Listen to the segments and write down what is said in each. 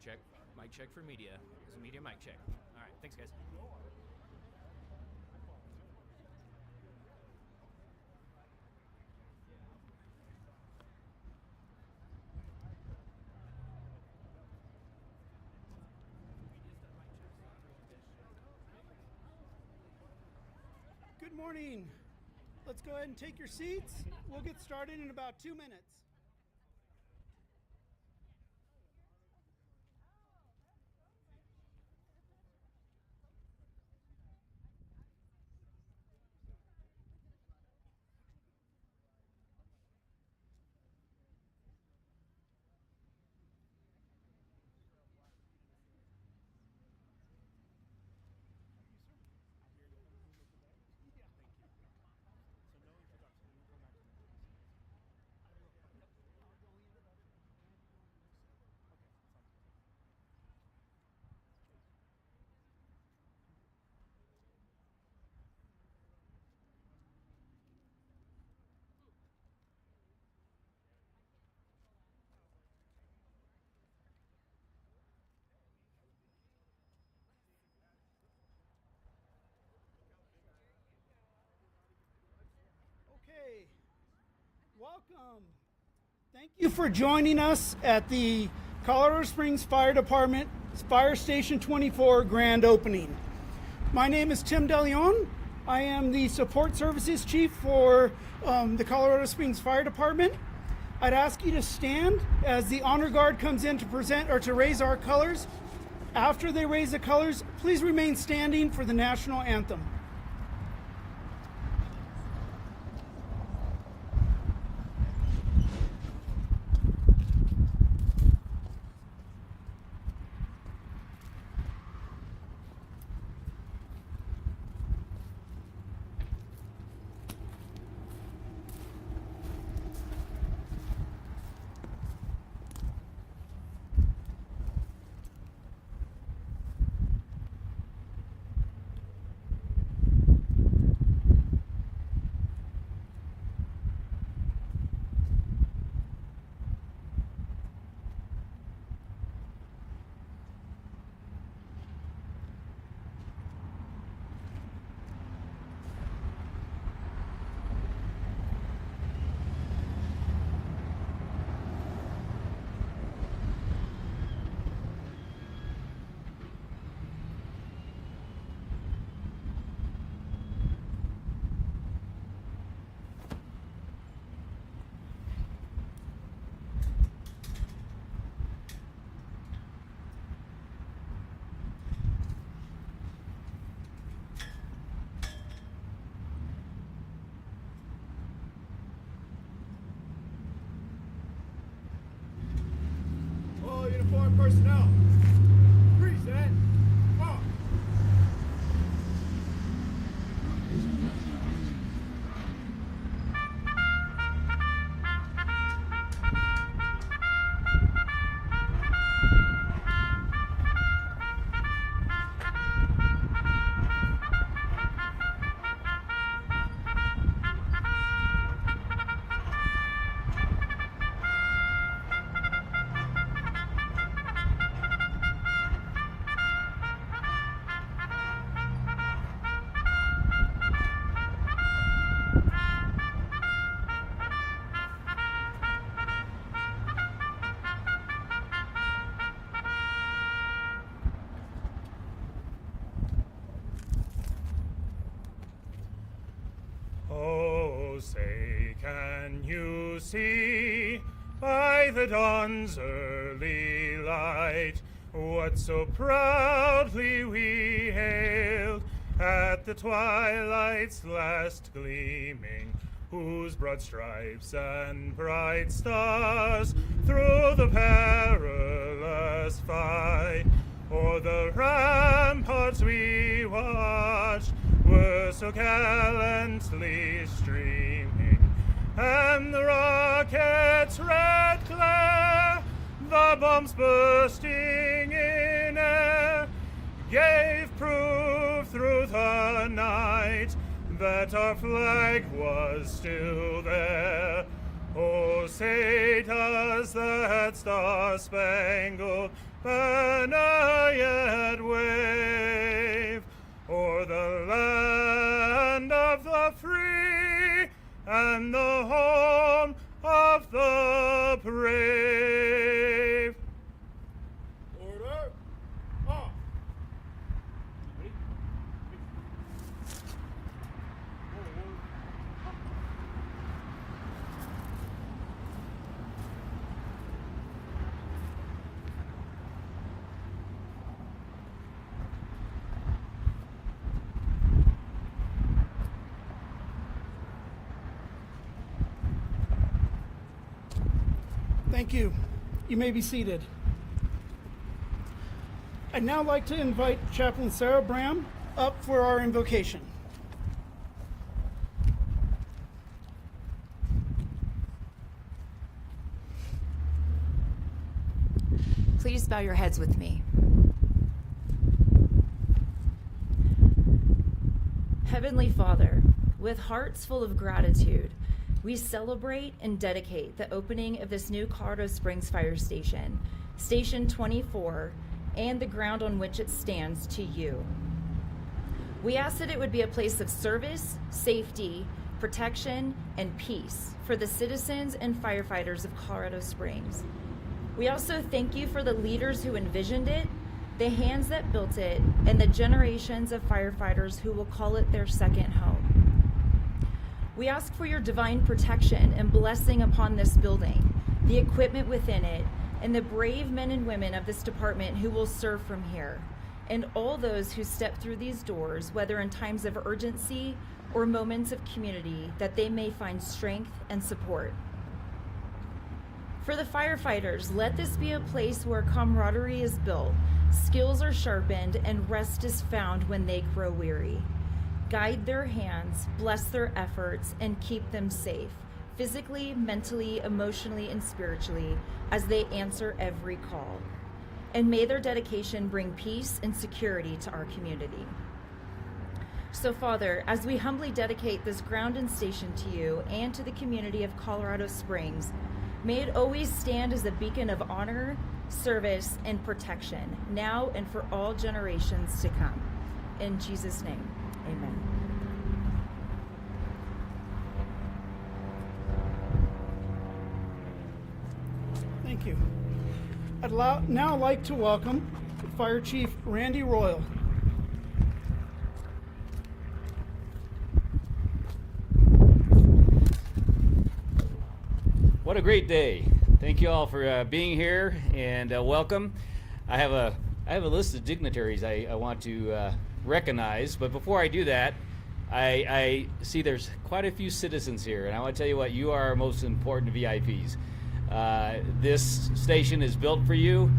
Check. Mic check for media. This is media mic check. All right. Thanks, guys. Good morning. Let's go ahead and take your seats. We'll get started in about 2 minutes. Okay, welcome. Thank you for joining us at the Colorado Springs Fire Department Fire Station 24 grand opening. My name is Tim DeLeon. I am the Support Services Chief for the Colorado Springs Fire Department. I'd ask you to stand as the Honor Guard comes in to present or to raise our colors. After they raise the colors, please remain standing for the national anthem. Uniformed personnel, present, march. Oh, say, can you see by the dawn's early light what so proudly we hailed at the twilight's last gleaming, whose broad stripes and bright stars through the perilous fight o'er the ramparts we watched were so gallantly streaming, and the rocket's red glare, the bombs bursting in air, gave proof through the night that our flag was still there. Oh, say does that star-spangled banner yet wave o'er the land of the free and the home of the brave. Order. Off. Thank you. You may be seated. I'd now like to invite Chaplain Sarah Bram up for our invocation. Please bow your heads with me. Heavenly Father, with hearts full of gratitude, we celebrate and dedicate the opening of this new Colorado Springs Fire Station, Station 24, and the ground on which it stands to you. We ask that it would be a place of service, safety, protection, and peace for the citizens and firefighters of Colorado Springs. We also thank you for the leaders who envisioned it, the hands that built it, and the generations of firefighters who will call it their second home. We ask for your divine protection and blessing upon this building, the equipment within it, and the brave men and women of this department who will serve from here, and all those who step through these doors, whether in times of urgency or moments of community, that they may find strength and support. For the firefighters, let this be a place where camaraderie is built, skills are sharpened, and rest is found when they grow weary. Guide their hands, bless their efforts, and keep them safe, physically, mentally, emotionally, and spiritually, as they answer every call. And may their dedication bring peace and security to our community. So, Father, as we humbly dedicate this ground and station to you and to the community of Colorado Springs, may it always stand as a beacon of honor, service, and protection, now and for all generations to come. In Jesus' name, amen. Thank you. I'd now like to welcome Fire Chief Randy Royal. What a great day. Thank you all for being here and welcome. I have a list of dignitaries I want to recognize, but before I do that, I see there's quite a few citizens here, and I want to tell you what, you are our most important VIPs. This station is built for you,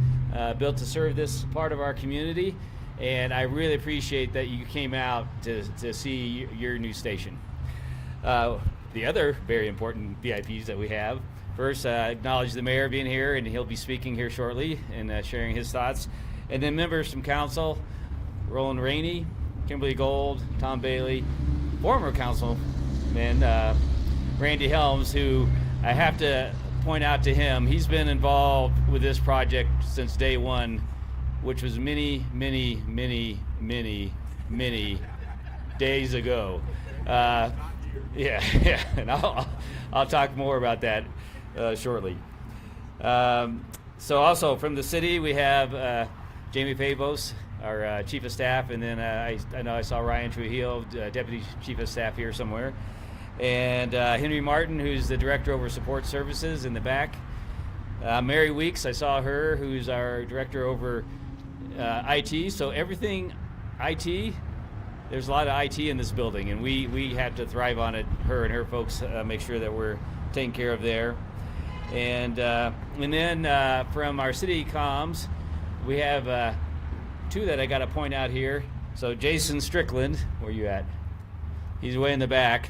built to serve this part of our community, and I really appreciate that you came out to see your new station. The other very important VIPs that we have, first, acknowledge the mayor being here, and he'll be speaking here shortly and sharing his thoughts. And then members from council, Roland Rainey, Kimberly Gold, Tom Bailey, former councilman Randy Helms, who I have to point out to him, he's been involved with this project since day one, which was many days ago. Yeah, and I'll talk more about that shortly. So also from the city, we have Jamie Pavos, our Chief of Staff, and then I know I saw Ryan Trujillo, Deputy Chief of Staff here somewhere, and Henry Martin, who's the Director over Support Services in the back. Mary Weeks, I saw her, who's our Director over IT. So everything IT, there's a lot of IT in this building, and we have to thrive on it. Her and her folks make sure that we're taken care of there. And then from our city comms, we have two that I got to point out here. So Jason Strickland, where you at? He's way in the back.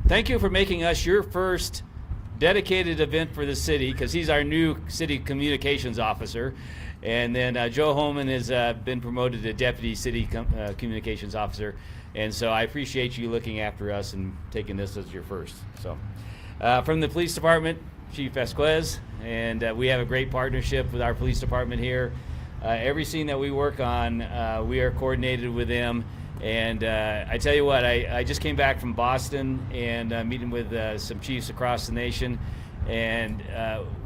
Thank you for making us your first dedicated event for the city, because he's our new city communications officer. And then Joe Holman has been promoted to deputy city communications officer. And so I appreciate you looking after us and taking this as your first. So from the police department, Chief Vasquez, and we have a great partnership with our police department here. Every scene that we work on, we are coordinated with them. And I tell you what, I just came back from Boston and meeting with some chiefs across the nation. And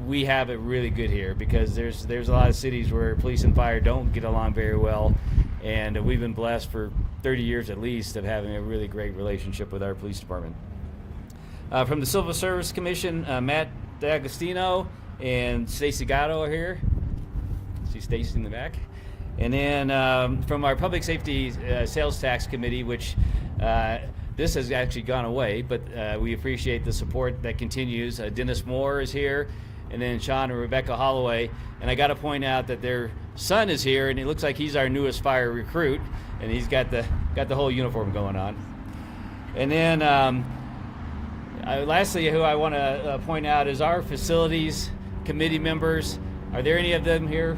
we have it really good here because there's a lot of cities where police and fire don't get along very well. And we've been blessed for 30 years at least of having a really great relationship with our police department. From the Civil Service Commission, Matt D'Agostino and Stacy Gatto are here. See Stacy in the back. And then from our Public Safety Sales Tax Committee, which this has actually gone away, but we appreciate the support that continues. Dennis Moore is here, and then Sean and Rebecca Holloway. And I got to point out that their son is here, and it looks like he's our newest fire recruit, and he's got the whole uniform going on. And then lastly, who I want to point out is our facilities committee members. Are there any of them here?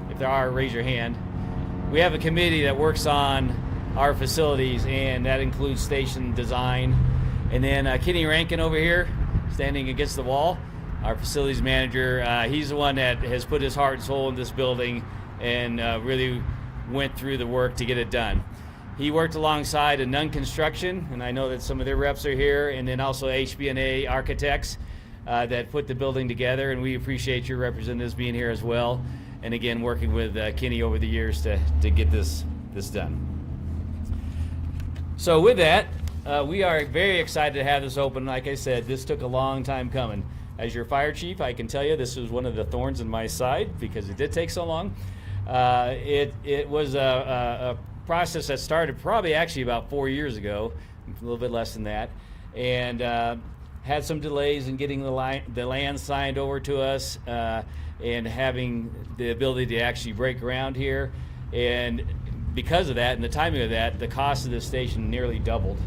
If there are, raise your hand. We have a committee that works on our facilities, and that includes station design. And then Kenny Rankin over here, standing against the wall, our facilities manager. He's the one that has put his heart and soul in this building and really went through the work to get it done. He worked alongside a Nunn Construction, and I know that some of their reps are here, and then also HB&A Architects that put the building together, and we appreciate your representatives being here as well. And again, working with Kenny over the years to get this done. So with that, we are very excited to have this open. Like I said, this took a long time coming. As your fire chief, I can tell you this was one of the thorns in my side because it did take so long. It was a process that started probably actually about 4 years ago, a little bit less than that, and had some delays in getting the land signed over to us and having the ability to actually break ground here. And because of that and the timing of that, the cost of this station nearly doubled.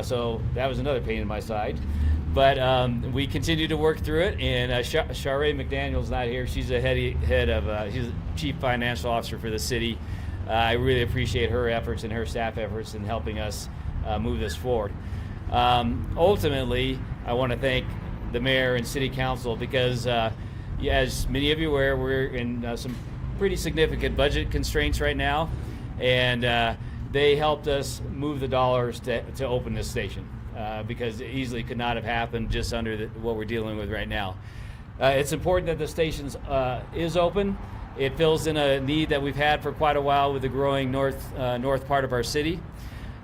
So that was another pain in my side. But we continue to work through it, and Sharée McDaniel's not here. She's the she's the chief financial officer for the city. I really appreciate her efforts and her staff efforts in helping us move this forward. Ultimately, I want to thank the mayor and city council because, as many of you are aware, we're in some pretty significant budget constraints right now, and they helped us move the dollars to open this station because it easily could not have happened just under what we're dealing with right now. It's important that the station is open. It fills in a need that we've had for quite a while with the growing north part of our city.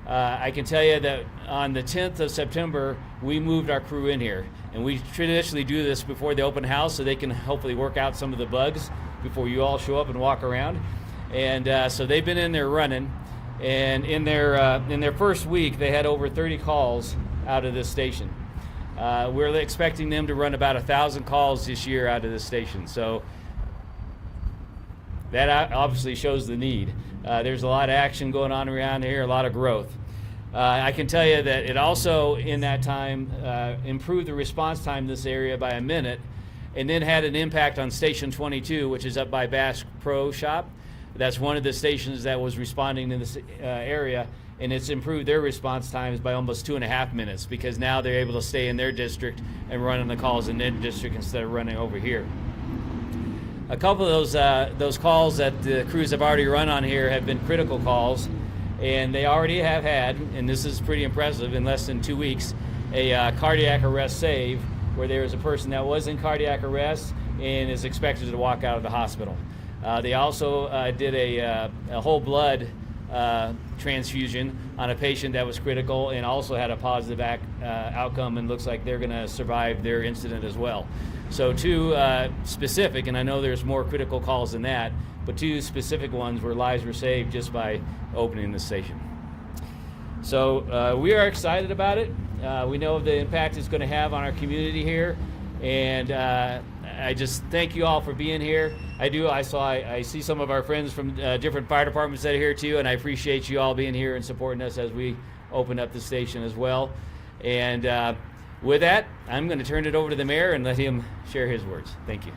I can tell you that on the 10th of September, we moved our crew in here. And we traditionally do this before the open house so they can hopefully work out some of the bugs before you all show up and walk around. And so they've been in there running. And in their first week, they had over 30 calls out of this station. We're expecting them to run about 1,000 calls this year out of this station. So that obviously shows the need. There's a lot of action going on around here, a lot of growth. I can tell you that it also, in that time, improved the response time in this area by a minute, and then had an impact on Station 22, which is up by Bass Pro Shop. That's one of the stations that was responding in this area, and it's improved their response times by almost 2.5 minutes because now they're able to stay in their district and run on the calls in their district instead of running over here. A couple of those calls that the crews have already run on here have been critical calls, and they already have had, and this is pretty impressive, in less than 2 weeks, a cardiac arrest save where there was a person that was in cardiac arrest and is expected to walk out of the hospital. They also did a whole blood transfusion on a patient that was critical and also had a positive outcome, and looks like they're going to survive their incident as well. So two specific, and I know there's more critical calls than that, but two specific ones where lives were saved just by opening the station. So we are excited about it. We know the impact it's going to have on our community here, and I just thank you all for being here. I see some of our friends from different fire departments that are here too, and I appreciate you all being here and supporting us as we open up the station as well. And with that, I'm going to turn it over to the mayor and let him share his words. Thank you.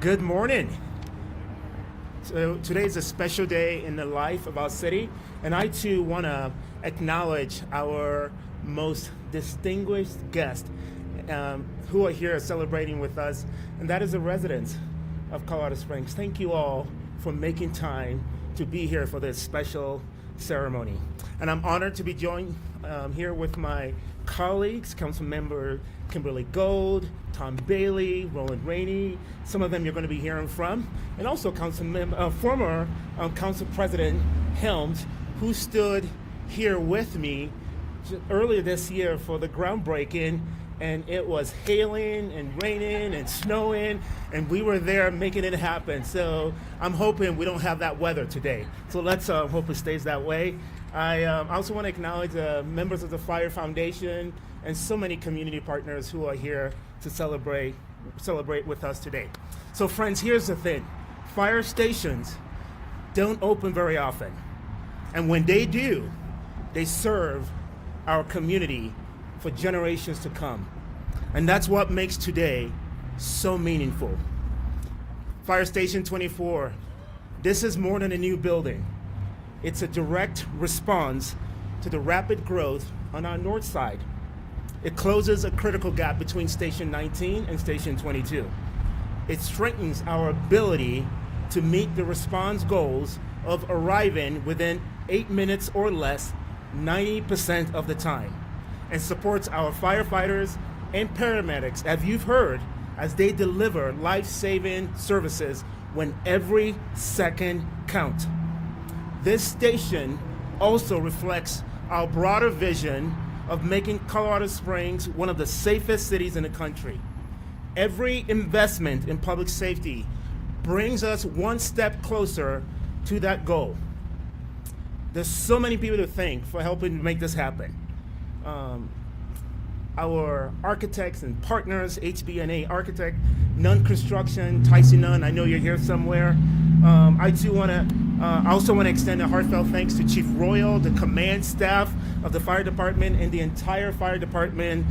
Good morning. So today is a special day in the life of our city, and I too want to acknowledge our most distinguished guest who are here celebrating with us, and that is the residents of Colorado Springs. Thank you all for making time to be here for this special ceremony. And I'm honored to be joined here with my colleagues, Councilmember Kimberly Gold, Tom Bailey, Roland Rainey. Some of them you're going to be hearing from, and also former Council President Helms, who stood here with me earlier this year for the groundbreaking, and it was hailing and raining and snowing, and we were there making it happen. So I'm hoping we don't have that weather today. So let's hope it stays that way. I also want to acknowledge members of the Fire Foundation and so many community partners who are here to celebrate with us today. So friends, here's the thing. Fire stations don't open very often. And when they do, they serve our community for generations to come. And that's what makes today so meaningful. Fire Station 24, this is more than a new building. It's a direct response to the rapid growth on our north side. It closes a critical gap between Station 19 and Station 22. It strengthens our ability to meet the response goals of arriving within 8 minutes or less 90% of the time, and supports our firefighters and paramedics, as you've heard, as they deliver life-saving services when every second counts. This station also reflects our broader vision of making Colorado Springs one of the safest cities in the country. Every investment in public safety brings us one step closer to that goal. There's so many people to thank for helping make this happen. Our architects and partners, HB&A Architect, Nunn Construction, Tyson Nunn, I know you're here somewhere. I also want to extend a heartfelt thanks to Chief Royal, the command staff of the fire department, and the entire fire department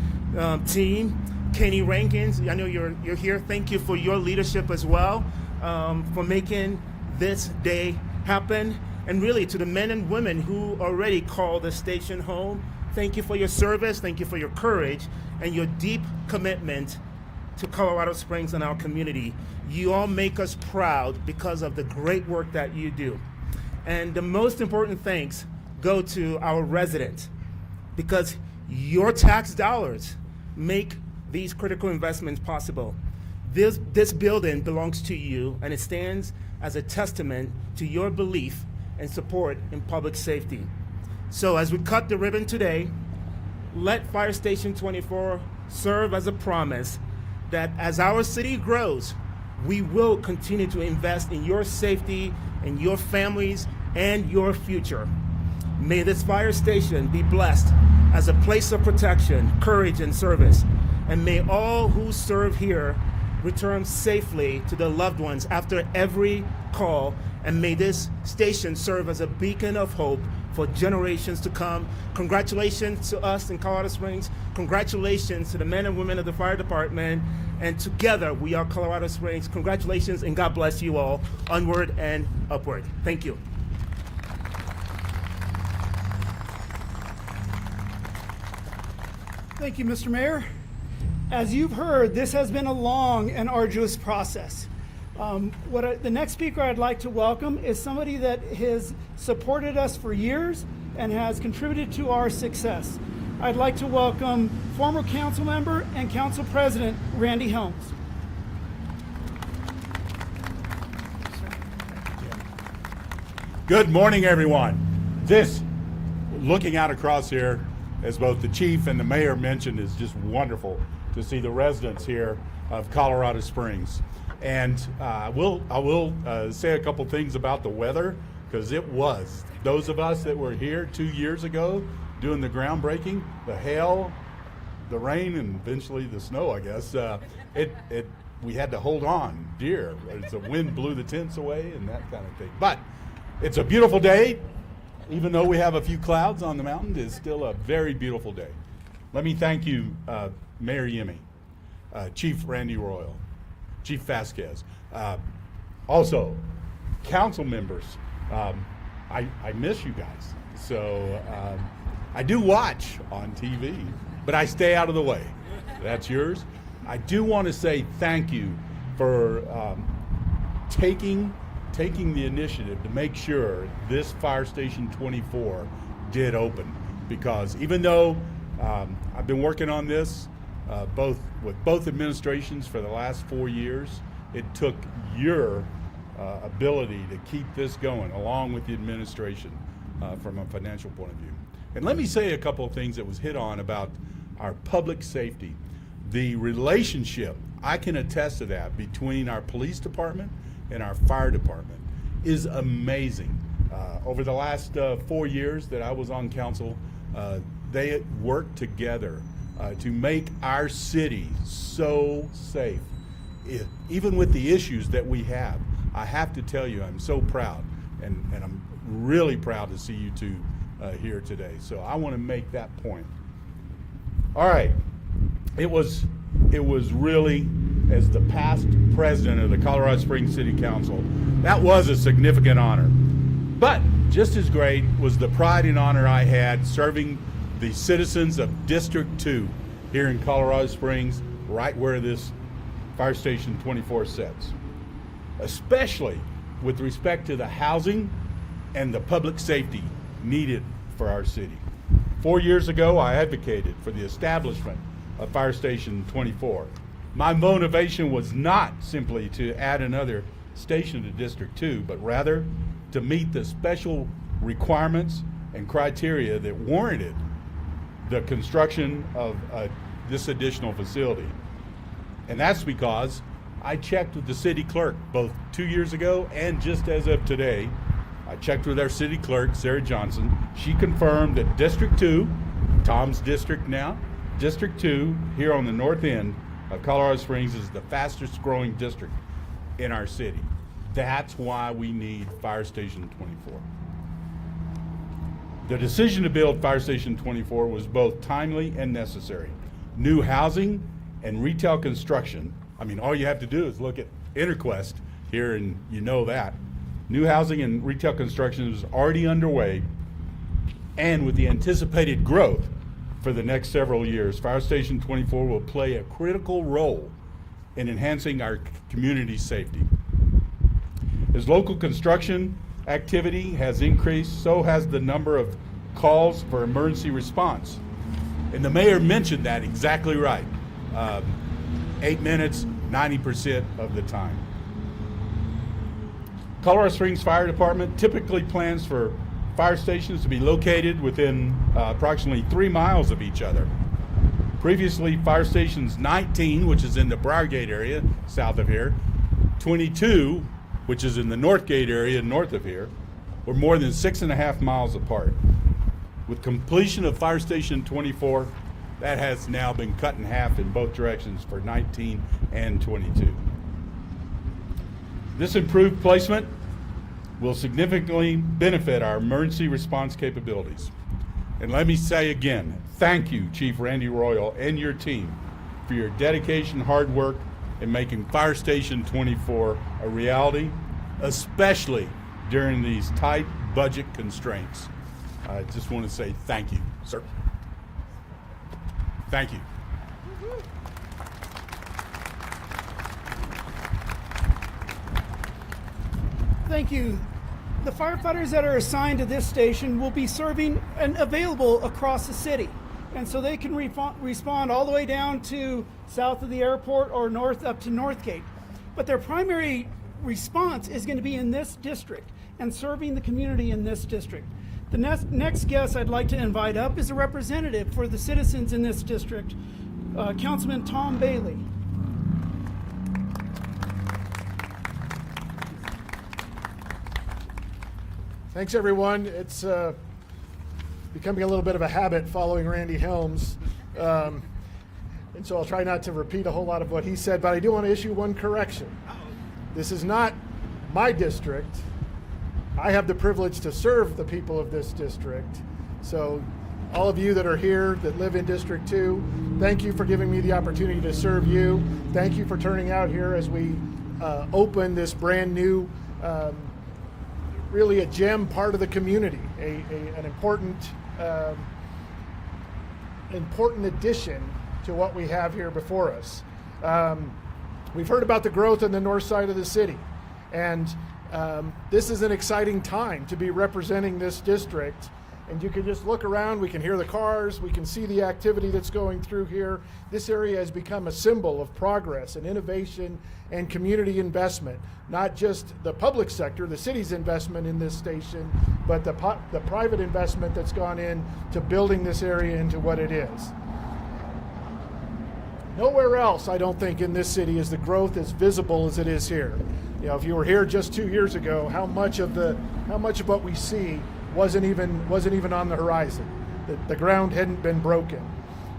team. Kenny Rankins, I know you're here. Thank you for your leadership as well, for making this day happen. And really, to the men and women who already call the station home, thank you for your service, thank you for your courage, and your deep commitment to Colorado Springs and our community. You all make us proud because of the great work that you do. And the most important thanks go to our residents, because your tax dollars make these critical investments possible. This building belongs to you, and it stands as a testament to your belief and support in public safety. So as we cut the ribbon today, let Fire Station 24 serve as a promise that as our city grows, we will continue to invest in your safety, in your families, and your future. May this fire station be blessed as a place of protection, courage, and service. And may all who serve here return safely to their loved ones after every call. And may this station serve as a beacon of hope for generations to come. Congratulations to us in Colorado Springs. Congratulations to the men and women of the fire department. And together we are Colorado Springs. Congratulations, and God bless you all. Onward and upward. Thank you. Thank you, Mr. Mayor. As you've heard, this has been a long and arduous process. The next speaker I'd like to welcome is somebody that has supported us for years and has contributed to our success. I'd like to welcome former council member and council president, Randy Helms. Good morning, everyone. This, looking out across here, as both the chief and the mayor mentioned, is just wonderful to see the residents here of Colorado Springs. And I will say a couple things about the weather, because it was. Those of us that were here 2 years ago doing the groundbreaking, the hail, the rain, and eventually the snow, I guess, we had to hold on dear. The wind blew the tents away and that kind of thing. But it's a beautiful day. Even though we have a few clouds on the mountain, it's still a very beautiful day. Let me thank you, Mayor Yimmy, Chief Randy Royal, Chief Vasquez. Also, council members, I miss you guys. So I do watch on TV, but I stay out of the way. That's yours. I do want to say thank you for taking the initiative to make sure this Fire Station 24 did open, because even though I've been working on this with both administrations for the last 4 years, it took your ability to keep this going along with the administration from a financial point of view. And let me say a couple of things that was hit on about our public safety. The relationship, I can attest to that, between our police department and our fire department is amazing. Over the last 4 years that I was on council, they worked together to make our city so safe. Even with the issues that we have, I have to tell you, I'm so proud, and I'm really proud to see you two here today. So I want to make that point. All right. It was really, as the past president of the Colorado Springs City Council, that was a significant honor. But just as great was the pride and honor I had serving the citizens of District 2 here in Colorado Springs, right where this Fire Station 24 sits, especially with respect to the housing and the public safety needed for our city. 4 years ago, I advocated for the establishment of Fire Station 24. My motivation was not simply to add another station to District 2, but rather to meet the special requirements and criteria that warranted the construction of this additional facility. And that's because I checked with the city clerk both 2 years ago and just as of today. I checked with our city clerk, Sarah Johnson. She confirmed that District 2, Tom's district now, District 2 here on the north end of Colorado Springs is the fastest growing district in our city. That's why we need Fire Station 24. The decision to build Fire Station 24 was both timely and necessary. New housing and retail construction, I mean, all you have to do is look at Interquest here and you know that. New housing and retail construction is already underway, and with the anticipated growth for the next several years, Fire Station 24 will play a critical role in enhancing our community safety. As local construction activity has increased, so has the number of calls for emergency response. And the mayor mentioned that exactly right. 8 minutes, 90% of the time. Colorado Springs Fire Department typically plans for fire stations to be located within approximately 3 miles of each other. Previously, Fire Stations 19, which is in the Briargate area south of here, 22, which is in the Northgate area north of here, were more than 6.5 miles apart. With completion of Fire Station 24, that has now been cut in half in both directions for 19 and 22. This improved placement will significantly benefit our emergency response capabilities. And let me say again, thank you, Chief Randy Royal and your team for your dedication, hard work in making Fire Station 24 a reality, especially during these tight budget constraints. I just want to say thank you, sir. Thank you. Thank you. The firefighters that are assigned to this station will be serving and available across the city. And so they can respond all the way down to south of the airport or north up to Northgate. But their primary response is going to be in this district and serving the community in this district. The next guest I'd like to invite up is a representative for the citizens in this district, Councilman Tom Bailey. Thanks, everyone. It's becoming a little bit of a habit following Randy Helms. And so I'll try not to repeat a whole lot of what he said, but I do want to issue one correction. This is not my district. I have the privilege to serve the people of this district. So all of you that are here that live in District 2, thank you for giving me the opportunity to serve you. Thank you for turning out here as we open this brand new really a gem part of the community, an important addition to what we have here before us. We've heard about the growth in the north side of the city, and this is an exciting time to be representing this district. And you can just look around, we can hear the cars, we can see the activity that's going through here. This area has become a symbol of progress and innovation and community investment, not just the public sector, the city's investment in this station, but the private investment that's gone in to building this area into what it is. Nowhere else, I don't think, in this city is the growth as visible as it is here. You know, if you were here just 2 years ago, how much of what we see wasn't even on the horizon. The ground hadn't been broken.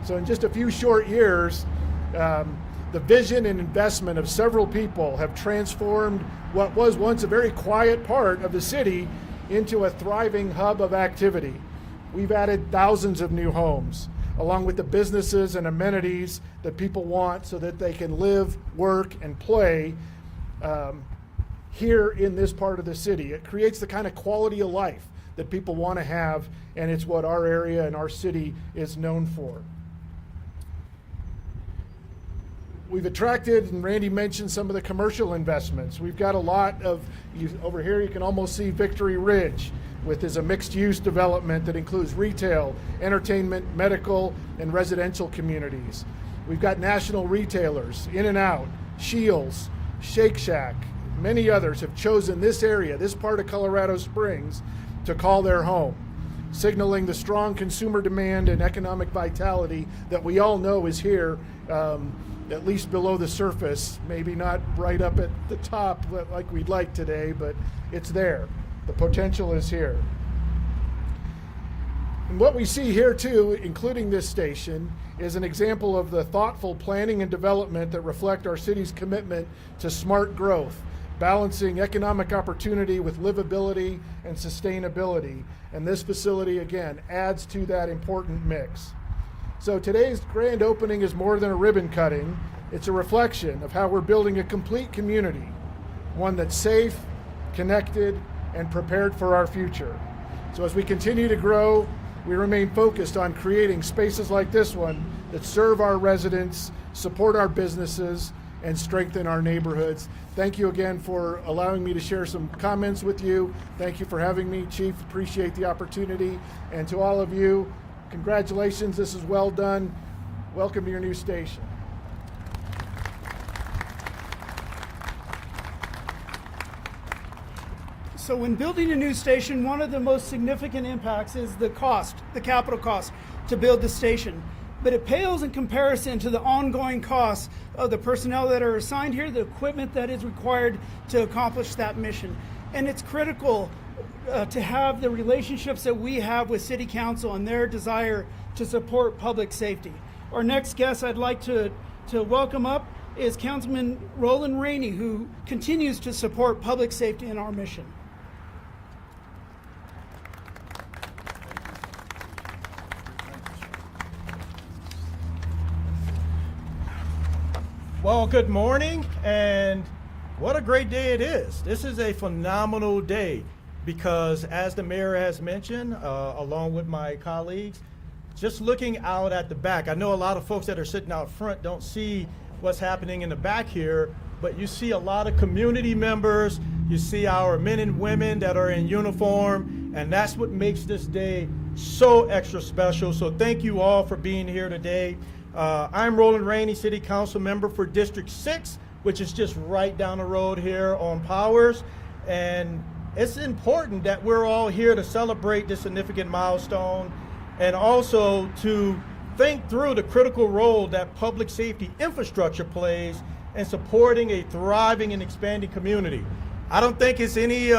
So in just a few short years, the vision and investment of several people have transformed what was once a very quiet part of the city into a thriving hub of activity. We've added thousands of new homes, along with the businesses and amenities that people want so that they can live, work, and play here in this part of the city. It creates the kind of quality of life that people want to have, and it's what our area and our city is known for. We've attracted, and Randy mentioned some of the commercial investments. We've got a lot of, over here you can almost see Victory Ridge, with is a mixed-use development that includes retail, entertainment, medical, and residential communities. We've got national retailers, In-N-Out, Shields, Shake Shack, many others have chosen this area, this part of Colorado Springs, to call their home, signaling the strong consumer demand and economic vitality that we all know is here, at least below the surface, maybe not right up at the top like we'd like today, but it's there. The potential is here. And what we see here too, including this station, is an example of the thoughtful planning and development that reflect our city's commitment to smart growth, balancing economic opportunity with livability and sustainability. And this facility, again, adds to that important mix. So today's grand opening is more than a ribbon cutting. It's a reflection of how we're building a complete community, one that's safe, connected, and prepared for our future. So as we continue to grow, we remain focused on creating spaces like this one that serve our residents, support our businesses, and strengthen our neighborhoods. Thank you again for allowing me to share some comments with you. Thank you for having me, Chief. Appreciate the opportunity. And to all of you, congratulations. This is well done. Welcome to your new station. So when building a new station, one of the most significant impacts is the cost, the capital cost to build the station. But it pales in comparison to the ongoing costs of the personnel that are assigned here, the equipment that is required to accomplish that mission. And it's critical to have the relationships that we have with City Council and their desire to support public safety. Our next guest I'd like to welcome up is Councilman Roland Rainey, who continues to support public safety in our mission. Well, good morning, and what a great day it is. This is a phenomenal day because, as the mayor has mentioned, along with my colleagues, just looking out at the back, I know a lot of folks that are sitting out front don't see what's happening in the back here, but you see a lot of community members, you see our men and women that are in uniform, and that's what makes this day so extra special. So thank you all for being here today. I'm Roland Rainey, City Council member for District 6, which is just right down the road here on Powers. And it's important that we're all here to celebrate this significant milestone and also to think through the critical role that public safety infrastructure plays in supporting a thriving and expanding community. I don't think it's any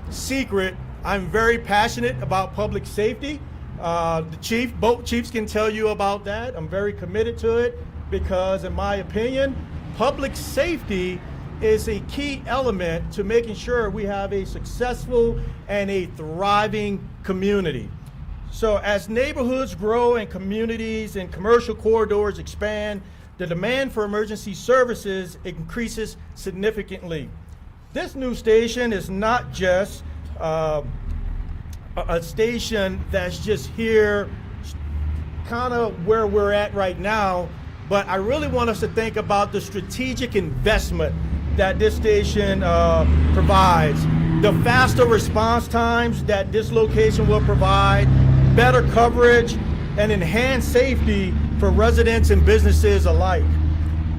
secret. I'm very passionate about public safety. Both chiefs can tell you about that. I'm very committed to it because, in my opinion, public safety is a key element to making sure we have a successful and a thriving community. So as neighborhoods grow and communities and commercial corridors expand, the demand for emergency services increases significantly. This new station is not just a station that's just here, kind of where we're at right now, but I really want us to think about the strategic investment that this station provides. The faster response times that this location will provide, better coverage, and enhanced safety for residents and businesses alike.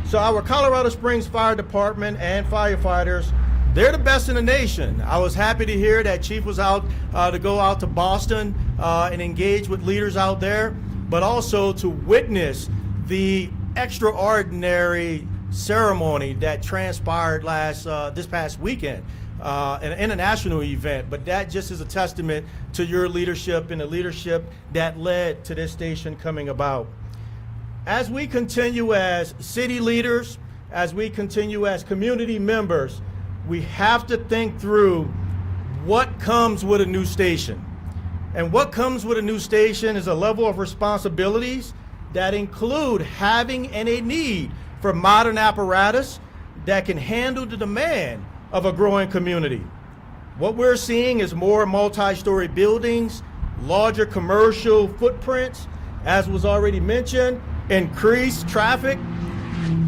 So our Colorado Springs Fire Department and firefighters, they're the best in the nation. I was happy to hear that Chief was out to go out to Boston and engage with leaders out there, but also to witness the extraordinary ceremony that transpired this past weekend, an international event. But that just is a testament to your leadership and the leadership that led to this station coming about. As we continue as city leaders, as we continue as community members, we have to think through what comes with a new station. And what comes with a new station is a level of responsibilities that include having and a need for modern apparatus that can handle the demand of a growing community. What we're seeing is more multi-story buildings, larger commercial footprints, as was already mentioned, increased traffic,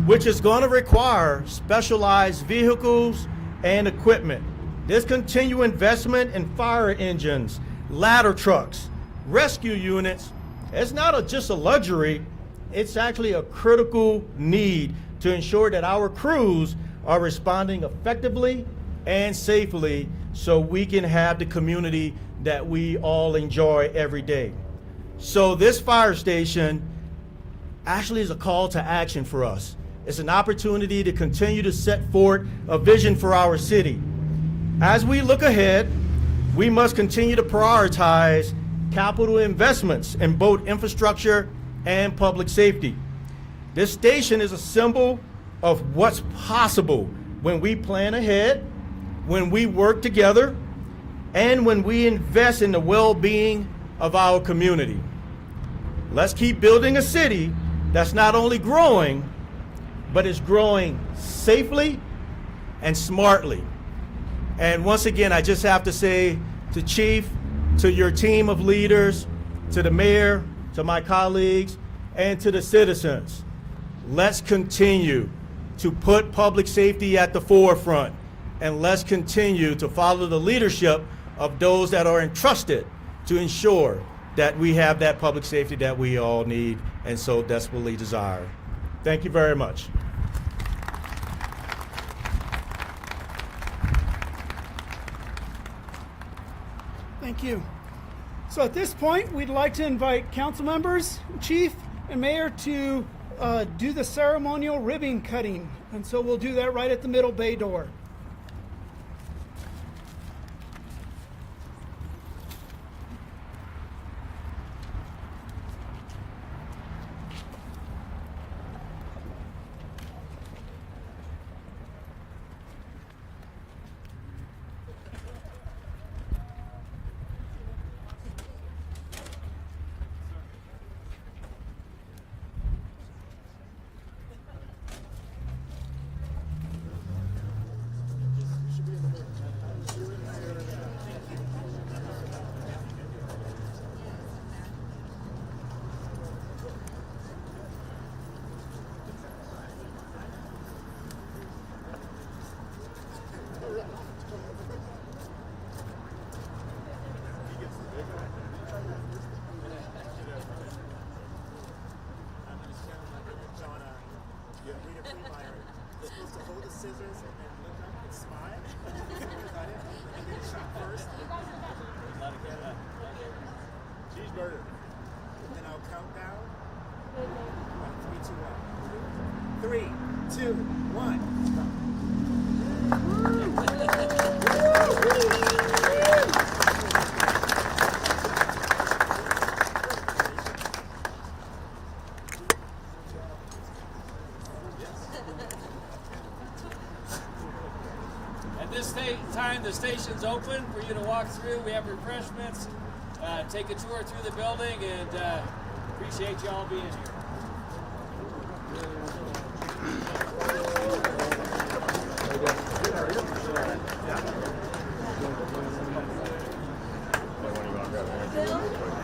which is going to require specialized vehicles and equipment. This continued investment in fire engines, ladder trucks, rescue units, it's not just a luxury, it's actually a critical need to ensure that our crews are responding effectively and safely so we can have the community that we all enjoy every day. So this fire station actually is a call to action for us. It's an opportunity to continue to set forth a vision for our city. As we look ahead, we must continue to prioritize capital investments in both infrastructure and public safety. This station is a symbol of what's possible when we plan ahead, when we work together, and when we invest in the well-being of our community. Let's keep building a city that's not only growing, but is growing safely and smartly. And once again, I just have to say to Chief, to your team of leaders, to the mayor, to my colleagues, and to the citizens, let's continue to put public safety at the forefront, and let's continue to follow the leadership of those that are entrusted to ensure that we have that public safety that we all need and so desperately desire. Thank you very much. Thank you. So at this point, we'd like to invite council members, chief, and mayor to do the ceremonial ribbon cutting. And so we'll do that right at the middle bay door. Cheeseburger. And then I'll count down. 3, 2, 1. 3, 2, 1. At this time, the station's open for you to walk through. We have refreshments. Take a tour through the building, and appreciate you all being here. Bill.